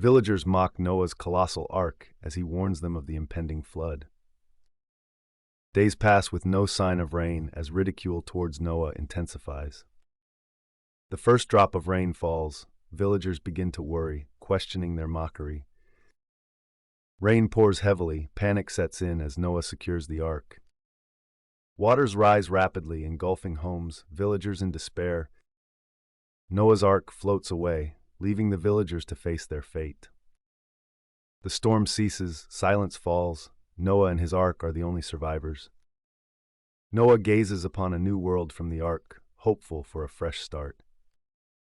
Villagers mock Noah's colossal ark as he warns them of the impending flood. Days pass with no sign of rain as ridicule towards Noah intensifies. The first drop of rain falls, villagers begin to worry, questioning their mockery. Rain pours heavily, panic sets in as Noah secures the ark. Waters rise rapidly, engulfing homes, villagers in despair. Noah's ark floats away, leaving the villagers to face their fate. The storm ceases, silence falls. Noah and his ark are the only survivors. Noah gazes upon a new world from the ark, hopeful for a fresh start.